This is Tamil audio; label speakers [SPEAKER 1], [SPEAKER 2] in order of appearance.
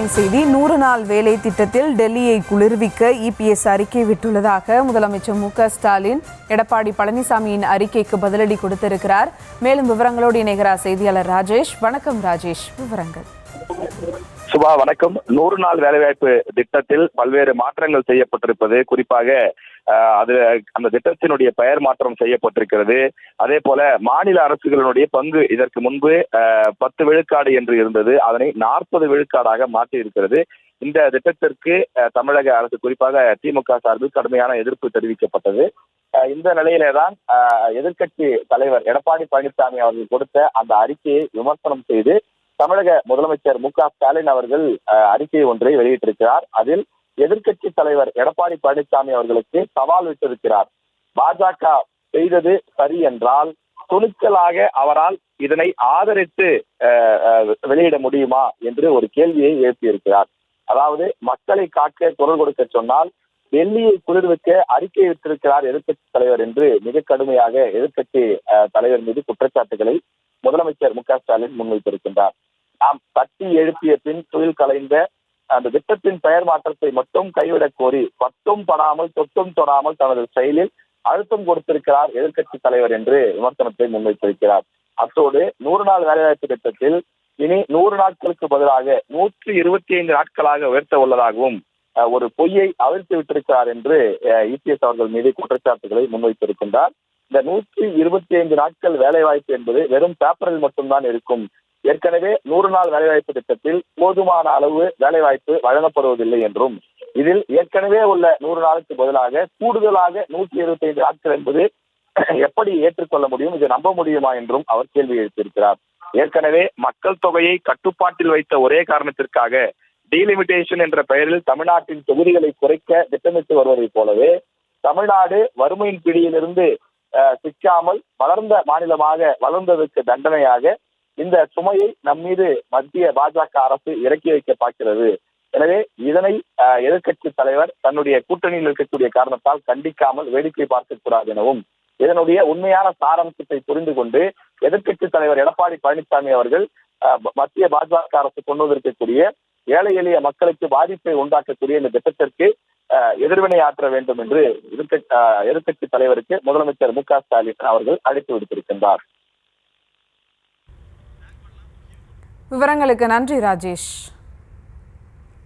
[SPEAKER 1] முக்கியமான செய்தி. 100 நாள் வேலை திட்டத்தில் டெல்லியை குளிர்விக்க இபிஎஸ் அறிக்கை விட்டுள்ளதாக முதலமைச்சர் மு.க.ஸ்டாலின் எடப்பாடி பழனிசாமியின் அறிக்கைக்கு பதிலடி கொடுத்திருக்கிறார். மேலும் விவரங்களோடு இணைகிறார் செய்தியாளர் ராஜேஷ். வணக்கம் ராஜேஷ், விவரங்கள்.
[SPEAKER 2] சுபா வணக்கம். 100 நாள் வேலைவாய்ப்பு திட்டத்தில் பல்வேறு மாற்றங்கள் செய்யப்பட்டிருப்பது, குறிப்பாக அந்த திட்டத்தினுடைய பெயர் மாற்றம் செய்யப்பட்டிருக்கிறது. அதே போல மாநில அரசுகளினுடைய பங்கு இதற்கு முன்பு 10 விழுக்காடு என்று இருந்தது, அதனை 40 விழுக்காடாக மாற்றி இருக்கிறது. இந்த திட்டத்திற்கு தமிழக அரசு, குறிப்பாக திமுக சார்பில் கடுமையான எதிர்ப்பு தெரிவிக்கப்பட்டது. இந்த நிலையிலேதான் எதிர்க்கட்சி தலைவர் எடப்பாடி பழனிசாமி அவர்கள் கொடுத்த அந்த அறிக்கையை விமர்சனம் செய்து தமிழக முதலமைச்சர் மு.க.ஸ்டாலின் அவர்கள் அறிக்கை ஒன்றை வெளியிட்டிருக்கிறார். அதில் எதிர்க்கட்சி தலைவர் எடப்பாடி பழனிசாமி அவர்களுக்கு சவால் விட்டிருக்கிறார். பாஜக செய்தது சரி என்றால் துணிச்சலாக அவரால் இதனை ஆதரித்து வெளியிட முடியுமா என்று ஒரு கேள்வியை எழுப்பியிருக்கிறார். அதாவது மக்களை காக்க குரல் கொடுக்க சொன்னால் டெல்லியை குளிர்விக்க அறிக்கை விட்டிருக்கிறார் எதிர்க்கட்சி தலைவர் என்று மிக கடுமையாக எதிர்க்கட்சி தலைவர் மீது குற்றச்சாட்டுகளை முதலமைச்சர் மு.க.ஸ்டாலின் முன்வைத்திருக்கின்றார். நாம் தட்டி எழுப்பிய பின் தொழில் கலைந்த அந்த திட்டத்தின் பெயர் மாற்றத்தை மட்டும் கைவிடக் கோரி பட்டும் படாமல் தொட்டும் தொடாமல் தனது செயலில் அழுத்தம் கொடுத்திருக்கிறார் எதிர்க்கட்சி தலைவர் என்று விமர்சனத்தை முன்வைத்திருக்கிறார். அத்தோடு 100 நாள் வேலைவாய்ப்பு திட்டத்தில் இனி 100 நாட்களுக்கு பதிலாக 125 நாட்களாக உயர்த்த உள்ளதாகவும் ஒரு பொய்யை அவிழ்த்து விட்டிருக்கிறார் என்று இபிஎஸ் அவர்கள் மீது குற்றச்சாட்டுகளை முன்வைத்திருக்கின்றார். இந்த 125 நாட்கள் வேலைவாய்ப்பு என்பது வெறும் பேப்பரில் மட்டும்தான் இருக்கும். ஏற்கனவே 100 நாள் வேலைவாய்ப்பு திட்டத்தில் போதுமான அளவு வேலைவாய்ப்பு வழங்கப்படுவதில்லை என்றும், இதில் ஏற்கனவே உள்ள 100 நாளுக்கு பதிலாக கூடுதலாக 125 நாட்கள் என்பது எப்படி ஏற்றுக்கொள்ள முடியும், இதை நம்ப முடியுமா என்றும் அவர் கேள்வி எழுப்பியிருக்கிறார். ஏற்கனவே மக்கள் தொகையை கட்டுப்பாட்டில் வைத்த ஒரே காரணத்திற்காக டீலிமிட்டேஷன் என்ற பெயரில் தமிழ்நாட்டின் தொகுதிகளை குறைக்க திட்டமிட்டு வருவதைப் போலவே தமிழ்நாடு வறுமையின் பிடியிலிருந்து சிக்காமல் வளர்ந்த மாநிலமாக வளர்ந்ததற்கு தண்டனையாக இந்த சுமையை நம்மீது மத்திய பாஜக அரசு இறக்கி வைக்க பார்க்கிறது. எனவே இதனை எதிர்க்கட்சி தலைவர் தன்னுடைய கூட்டணியில் இருக்கக்கூடிய காரணத்தால் கண்டிக்காமல் வேடிக்கை பார்க்கக்கூடாது எனவும், இதனுடைய உண்மையான சாராம்சத்தை புரிந்து கொண்டு எதிர்க்கட்சி தலைவர் எடப்பாடி பழனிசாமி அவர்கள் மத்திய பாஜக அரசு கொண்டு வந்திருக்கக்கூடிய ஏழை எளிய மக்களுக்கு பாதிப்பை உண்டாக்கக்கூடிய இந்த திட்டத்திற்கு எதிர்வினை ஆற்ற வேண்டும் என்று எதிர்க்கட்சி தலைவருக்கு முதலமைச்சர் மு.க.ஸ்டாலின் அவர்கள் அழைப்பு விடுத்திருக்கின்றார்.
[SPEAKER 1] விவரங்களுக்கு நன்றி ராஜேஷ்.